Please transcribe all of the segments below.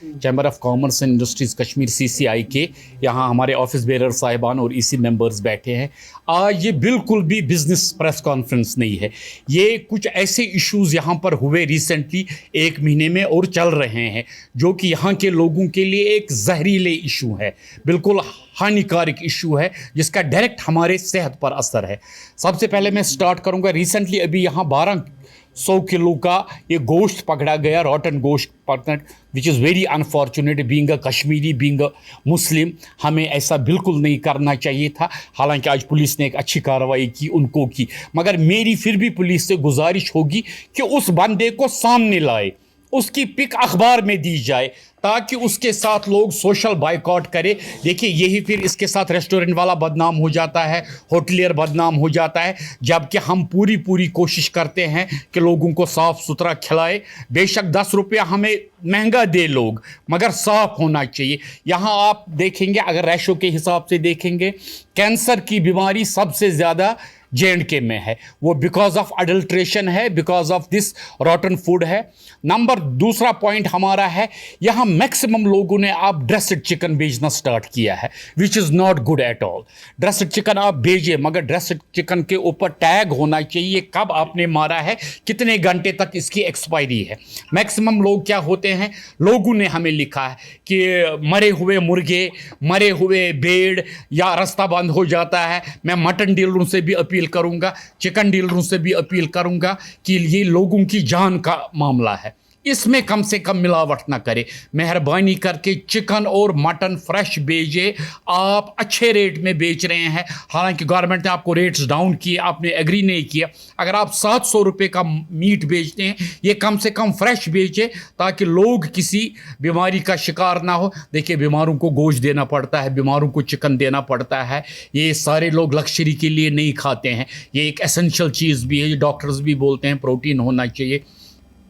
Chamber of commerce and industries Kashmir CCI के यहाँ हमारे ऑफिस बेरर साहिबान और EC मेंबर्स बैठे हैं। आज ये बिल्कुल भी बिजनेस प्रेस कॉन्फ्रेंस नहीं है। ये कुछ ऐसे इश्यूज़ यहाँ पर हुए रिसेंटली 1 महीने में और चल रहे हैं जो कि यहाँ के लोगों के लिए एक जहरीले इशू है, बिल्कुल हानिकारक इशू है जिसका डायरेक्ट हमारे सेहत पर असर है। सबसे पहले मैं स्टार्ट करूँगा, रिसेंटली अभी यहाँ 1200 किलो का ये गोश्त पकड़ा गया, रॉटन गोश्त पकड़ा, which is very unfortunate. Being a Kashmiri, being a Muslim, हमें ऐसा बिल्कुल नहीं करना चाहिए था। हालांकि आज पुलिस ने एक अच्छी कार्रवाई की उनको की, मगर मेरी फिर भी पुलिस से गुजारिश होगी कि उस बंदे को सामने लाए, उसकी पिक अखबार में दी जाए ताकि उसके साथ लोग सोशल बाइकआउट करें। देखिए, यही फिर इसके साथ रेस्टोरेंट वाला बदनाम हो जाता है, होटलियर बदनाम हो जाता है, जबकि हम पूरी कोशिश करते हैं कि लोगों को साफ़ सुथरा खिलाए। बेशक 10 रुपया हमें महंगा दे लोग, मगर साफ़ होना चाहिए। यहाँ आप देखेंगे, अगर रेशो के हिसाब से देखेंगे, कैंसर की बीमारी सबसे ज़्यादा J&K में है। वो बिकॉज ऑफ अडल्ट्रेशन है, बिकॉज ऑफ दिस रॉटन फूड है। दूसरा पॉइंट हमारा है, यहाँ मैक्सिमम लोगों ने आप ड्रेस्ड चिकन बेचना स्टार्ट किया है, which is not good at all. Dressed chicken आप भेजिए, मगर ड्रेस्ड चिकन के ऊपर टैग होना चाहिए, कब आपने मारा है, कितने घंटे तक इसकी एक्सपायरी है। मैक्सिमम लोग क्या होते हैं, लोगों ने हमें लिखा है कि मरे हुए मुर्गे, मरे हुए भेड़, या रास्ता बंद हो जाता है। मैं मटन डीलरों से भी अपील करूंगा, चिकन डीलरों से भी अपील करूंगा कि ये लोगों की जान का मामला है, इसमें कम से कम मिलावट ना करे। मेहरबानी करके चिकन और मटन फ्रेश भेजिए। आप अच्छे रेट में बेच रहे हैं, हालांकि गवर्नमेंट ने आपको रेट्स डाउन किए, आपने एग्री नहीं किया। अगर आप 700 रुपये का मीट बेचते हैं, ये कम से कम फ्रेश बेचें ताकि लोग किसी बीमारी का शिकार ना हो। देखिए, बीमारों को गोश्त देना पड़ता है, बीमारों को चिकन देना पड़ता है। ये सारे लोग लग्जरी के लिए नहीं खाते हैं, ये एक एसेंशियल चीज़ भी है। डॉक्टर्स भी बोलते हैं प्रोटीन होना चाहिए।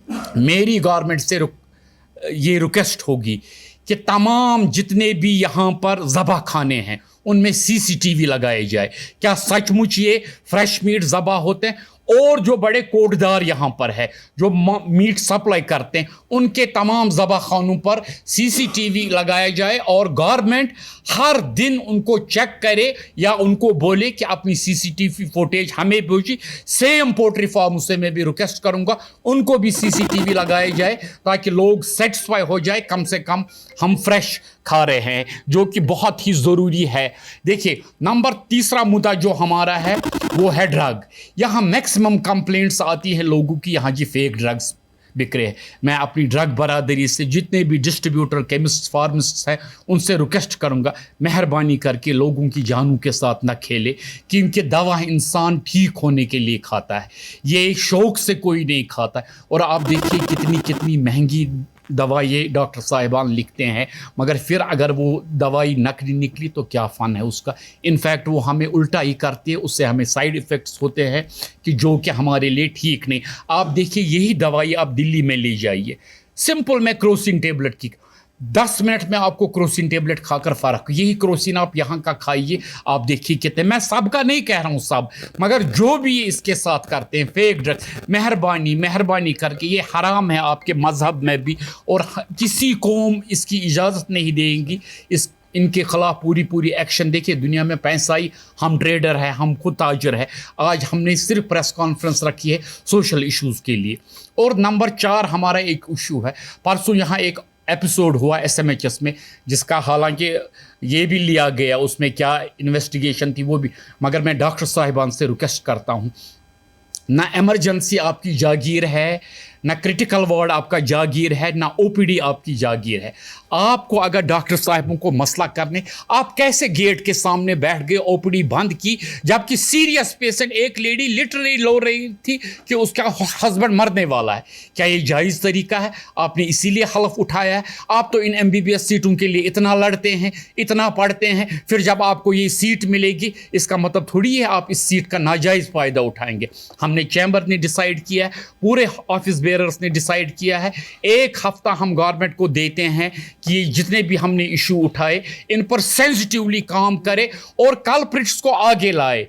मेरी गवर्नमेंट से ये रिक्वेस्ट होगी कि तमाम जितने भी यहाँ पर ज़बा खाने हैं उनमें CCTV लगाए जाए। क्या सचमुच ये फ्रेश मीट ज़बा होते हैं? और जो बड़े कोटदार यहाँ पर है, जो मीट सप्लाई करते हैं, उनके तमाम ज़बा खानों पर CCTV लगाया जाए और गवर्नमेंट हर दिन उनको चेक करे या उनको बोले कि अपनी CCTV फुटेज हमें भेजिए। सेम पोल्ट्री फार्म से मैं भी रिक्वेस्ट करूँगा, उनको भी CCTV लगाए जाए ताकि लोग सेटिस्फाई हो जाए, कम से कम हम फ्रेश खा रहे हैं, जो कि बहुत ही ज़रूरी है। देखिए, तीसरा मुद्दा जो हमारा है वो है ड्रग। यहाँ मैक्सिमम कंप्लेंट्स आती है लोगों की, यहाँ जी फेक ड्रग्स बिक रहे हैं। मैं अपनी ड्रग बरादरी से जितने भी डिस्ट्रीब्यूटर, केमिस्ट, फार्मासिस्ट हैं, उनसे रिक्वेस्ट करूँगा, मेहरबानी करके लोगों की जानों के साथ ना खेले, क्योंकि दवा इंसान ठीक होने के लिए खाता है, ये शौक से कोई नहीं खाता है। और आप देखिए कितनी महंगी दवाई ये डॉक्टर साहिबान लिखते हैं, मगर फिर अगर वो दवाई नकली निकली तो क्या फ़न है उसका। इनफैक्ट वो हमें उल्टा ही करती है, उससे हमें साइड इफ़ेक्ट्स होते हैं कि जो कि हमारे लिए ठीक नहीं। आप देखिए, यही दवाई आप दिल्ली में ले जाइए, सिंपल में क्रोसिन टेबलेट की 10 मिनट में आपको क्रोसिन टेबलेट खाकर फ़र्क, यही क्रोसिन आप यहाँ का खाइए, आप देखिए कितने। मैं सबका नहीं कह रहा हूँ सब, मगर जो भी इसके साथ करते हैं फेक ड्रग, मेहरबानी करके, ये हराम है आपके मज़हब में भी, और किसी कौम इसकी इजाज़त नहीं देंगी। इनके खिलाफ पूरी एक्शन। देखिए, दुनिया में पैसा ही, हम ट्रेडर हैं, हम खुद ताजर है। आज हमने सिर्फ प्रेस कॉन्फ्रेंस रखी है सोशल इश्यूज़ के लिए। और नंबर 4 हमारा एक इशू है, परसों यहाँ एक एपिसोड हुआ SMHS में, जिसका हालांकि ये भी लिया गया, उसमें क्या इन्वेस्टिगेशन थी वो भी, मगर मैं डॉक्टर साहिबान से रिक्वेस्ट करता हूँ, ना इमरजेंसी आपकी जागीर है, ना क्रिटिकल वार्ड आपका जागीर है, ना OPD आपकी जागीर है। आपको अगर डॉक्टर साहबों को मसला करने, आप कैसे गेट के सामने बैठ गए, OPD बंद की, जबकि सीरियस पेशेंट, एक लेडी लिटरली रो रही थी कि उसका हस्बैंड मरने वाला है। क्या ये जायज़ तरीका है? आपने इसीलिए हलफ उठाया है। आप तो इन MBBS सीटों के लिए इतना लड़ते हैं, इतना पढ़ते हैं, फिर जब आपको ये सीट मिलेगी, इसका मतलब थोड़ी है आप इस सीट का नाजायज़ फ़ायदा उठाएंगे। हमने चैम्बर ने डिसाइड किया है, पूरे ऑफिस बेरर्स ने डिसाइड किया है, 1 हफ्ता हम गवर्नमेंट को देते हैं कि जितने भी हमने इशू उठाए इन पर सेंसिटिवली काम करे और कल्प्रिट्स को आगे लाए।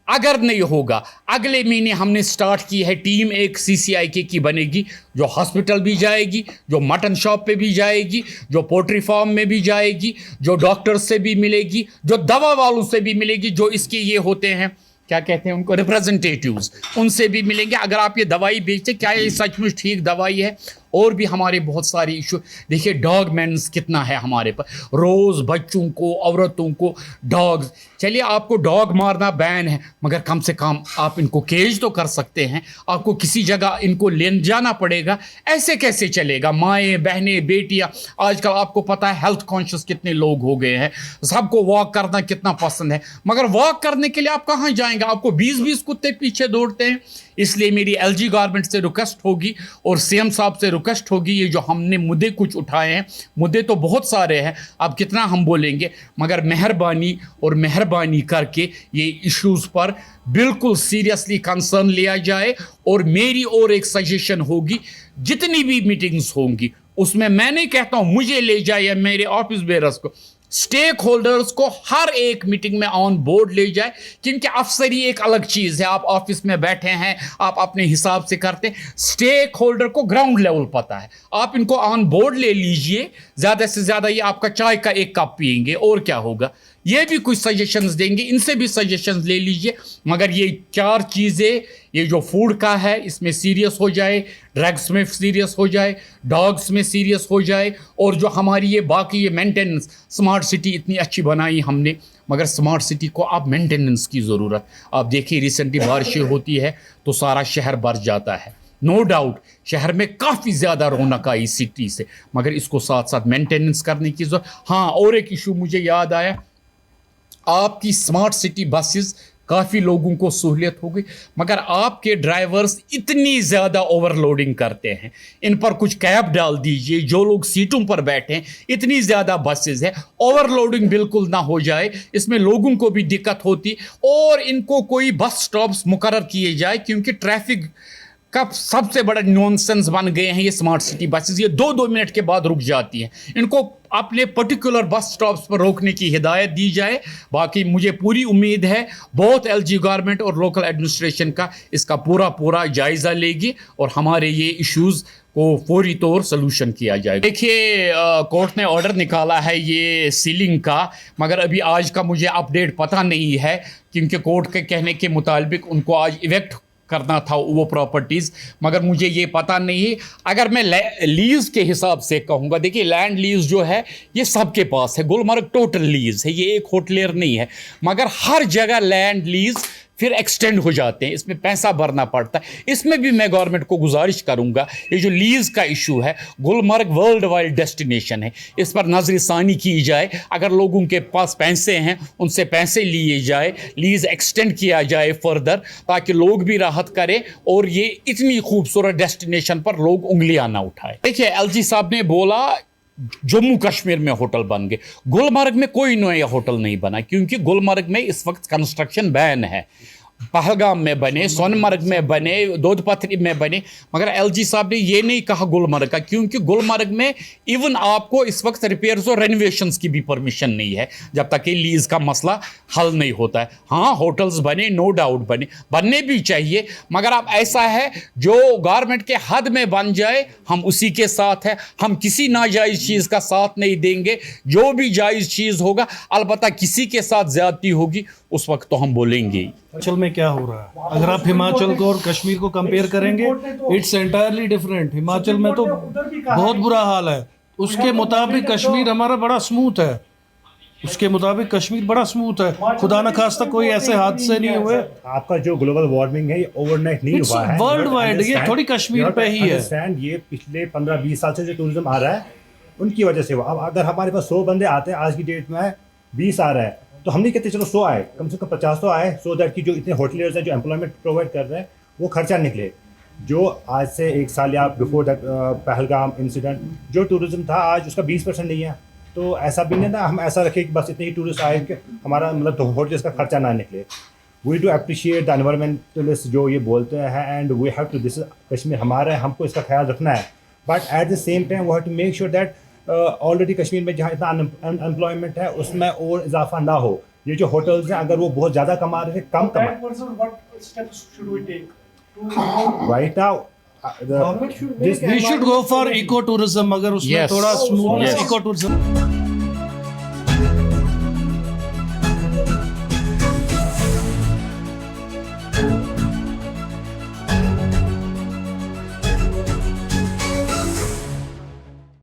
अगर नहीं होगा, अगले महीने हमने स्टार्ट की है टीम, एक CCIK की बनेगी जो हॉस्पिटल भी जाएगी, जो मटन शॉप पे भी जाएगी, जो पोल्ट्री फार्म में भी जाएगी, जो डॉक्टर से भी मिलेगी, जो दवा वालों से भी मिलेगी, जो इसके ये होते हैं क्या कहते हैं उनको, रिप्रेजेंटेटिव्स, उनसे भी मिलेंगे। अगर आप ये दवाई बेचते, क्या ये सचमुच ठीक दवाई है? और भी हमारे बहुत सारे इशू, देखिए डॉग मेंस कितना है हमारे पास, रोज़ बच्चों को, औरतों को डॉग्स। चलिए आपको डॉग मारना बैन है, मगर कम से कम आप इनको केज तो कर सकते हैं, आपको किसी जगह इनको ले जाना पड़ेगा। ऐसे कैसे चलेगा? माएँ बहनें बेटियाँ, आजकल आपको पता है हेल्थ कॉन्शियस कितने लोग हो गए हैं, सबको वॉक करना कितना पसंद है, मगर वॉक करने के लिए आप कहाँ जाएंगे? आपको 20-20 कुत्ते पीछे दौड़ते हैं। इसलिए मेरी LG गारमेंट से रिक्वेस्ट होगी और CM साहब से रिक्वेस्ट होगी, ये जो हमने मुद्दे कुछ उठाए हैं, मुद्दे तो बहुत सारे हैं, अब कितना हम बोलेंगे, मगर मेहरबानी करके ये इश्यूज़ पर बिल्कुल सीरियसली कंसर्न लिया जाए। और मेरी और एक सजेशन होगी, जितनी भी मीटिंग्स होंगी उसमें मैं नहीं कहता हूँ मुझे ले जाए या मेरे ऑफिस बेरर्स को, स्टेक होल्डर्स को हर एक मीटिंग में ऑन बोर्ड ले जाए, क्योंकि अफसरी एक अलग चीज़ है, आप ऑफिस में बैठे हैं, आप अपने हिसाब से करते हैं, स्टेक होल्डर को ग्राउंड लेवल पता है, आप इनको ऑन बोर्ड ले लीजिए, ज़्यादा से ज़्यादा ये आपका चाय का एक कप पियेंगे और क्या होगा, ये भी कुछ सजेशंस देंगे, इनसे भी सजेशंस ले लीजिए। मगर ये 4 चीज़ें, ये जो फूड का है इसमें सीरियस हो जाए, ड्रग्स में सीरियस हो जाए, डॉग्स में सीरियस हो जाए, और जो हमारी ये बाकी ये मेंटेनेंस, स्मार्ट सिटी इतनी अच्छी बनाई हमने, मगर स्मार्ट सिटी को अब मेंटेनेंस की ज़रूरत। आप देखिए रिसेंटली बारिशें होती है तो सारा शहर भर जाता है, नो डाउट शहर में काफ़ी ज़्यादा रौनक आई सिटी से, मगर इसको साथ साथ मेंटेनेंस करने की ज़रूरत। हाँ, और एक इशू मुझे याद आया, आपकी स्मार्ट सिटी बसेस काफ़ी लोगों को सहूलियत हो गई, मगर आपके ड्राइवर्स इतनी ज़्यादा ओवरलोडिंग करते हैं, इन पर कुछ कैप डाल दीजिए, जो लोग सीटों पर बैठे हैं, इतनी ज़्यादा बसेस है, ओवरलोडिंग बिल्कुल ना हो जाए, इसमें लोगों को भी दिक्कत होती, और इनको कोई बस स्टॉप्स मुकर्रर किए जाए, क्योंकि ट्रैफिक का सबसे बड़ा नॉनसेंस बन गए हैं ये स्मार्ट सिटी बसेस, ये 2-2 मिनट के बाद रुक जाती हैं, इनको अपने पर्टिकुलर बस स्टॉप्स पर रोकने की हिदायत दी जाए। बाकी मुझे पूरी उम्मीद है बहुत LG गवर्नमेंट और लोकल एडमिनिस्ट्रेशन का इसका पूरा जायज़ा लेगी और हमारे ये इश्यूज़ को फौरी तौर सलूशन किया जाए। देखिए कोर्ट ने ऑर्डर निकाला है ये सीलिंग का, मगर अभी आज का मुझे अपडेट पता नहीं है, क्योंकि कोर्ट के कहने के मुताबिक उनको आज इवेक्ट करना था वो प्रॉपर्टीज़, मगर मुझे ये पता नहीं है। अगर मैं लीज़ के हिसाब से कहूँगा, देखिए लैंड लीज़ जो है ये सबके पास है, गुलमर्ग टोटल लीज़ है, ये एक होटलियर नहीं है, मगर हर जगह लैंड लीज़ फिर एक्सटेंड हो जाते हैं, इसमें पैसा भरना पड़ता है। इसमें भी मैं गवर्नमेंट को गुजारिश करूंगा, ये जो लीज़ का इशू है, गुलमर्ग वर्ल्ड वाइड डेस्टिनेशन है, इस पर नज़रसानी की जाए, अगर लोगों के पास पैसे हैं उनसे पैसे लिए जाए, लीज़ एक्सटेंड किया जाए फर्दर, ताकि लोग भी राहत करें और ये इतनी खूबसूरत डेस्टिनेशन पर लोग उंगलियां ना उठाए। देखिए LG साहब ने बोला जम्मू कश्मीर में होटल बन गए, गुलमर्ग में कोई नया होटल नहीं बना, क्योंकि गुलमर्ग में इस वक्त कंस्ट्रक्शन बैन है। पहलगाम में बने, सोनमर्ग में बने, दोदपथरी में बने, मगर LG साहब ने ये नहीं कहा गुलमर्ग का, क्योंकि गुलमर्ग में इवन आपको इस वक्त रिपेयर्स और रेनोवेशंस की भी परमिशन नहीं है, जब तक कि लीज़ का मसला हल नहीं होता है। हाँ, होटल्स बने, नो डाउट बने, बनने भी चाहिए, मगर अब ऐसा है जो गवर्नमेंट के हद में बन जाए हम उसी के साथ हैं, हम किसी नाजायज़ चीज़ का साथ नहीं देंगे। जो भी जायज़ चीज़ होगा, अलबत्ता किसी के साथ ज़्यादती होगी उस वक्त तो हम बोलेंगे। हिमाचल में क्या हो रहा है, अगर आप हिमाचल को और कश्मीर को कंपेयर करेंगे, इट्स एंटायरली डिफरेंट। हिमाचल में तो बहुत बुरा हाल है, उसके मुताबिक कश्मीर हमारा बड़ा स्मूथ है, उसके मुताबिक कश्मीर बड़ा स्मूथ है, खुदा न खास्ता कोई ऐसे हादसे नहीं हुए। आपका जो ग्लोबल वार्मिंग है ये ओवरनाइट नहीं हुआ है, वर्ल्ड वाइड, ये थोड़ी कश्मीर पे ही है। ये पिछले 15-20 साल से जो टूरिज्म आ रहा है उनकी वजह से हुआ। अब अगर हमारे पास 100 बंदे आते हैं, आज की डेट में 20 आ रहा है, तो हम नहीं कहते चलो 100 आए, कम से कम 50 तो आए, सो दैट कि जो इतने होटलियर्स हैं जो एम्प्लॉयमेंट प्रोवाइड कर रहे हैं वो खर्चा निकले। जो आज से 1 साल या बिफोर दैट पहलगाम इंसिडेंट जो टूरिज्म था, आज उसका 20% नहीं है। तो ऐसा भी नहीं ना हम ऐसा रखें कि बस इतने ही टूरिस्ट आए कि हमारा मतलब होटल्स का खर्चा ना निकले। We do appreciate the environmentalist जो ये बोलते हैं, and we have to, this Kashmir हमारा है, हमको इसका ख्याल रखना है, but at the same time we have to make sure that already Kashmir में जहाँ इतना अनएम्प्लॉयमेंट है उसमें और इजाफा ना हो। ये जो होटल्स हैं अगर वो बहुत ज़्यादा कमा रहे थे कम कमा That person, what steps should we take to right now government should make We should go for eco tourism. अगर उसमें Yes. थोड़ा smoothness Yes. eco tourism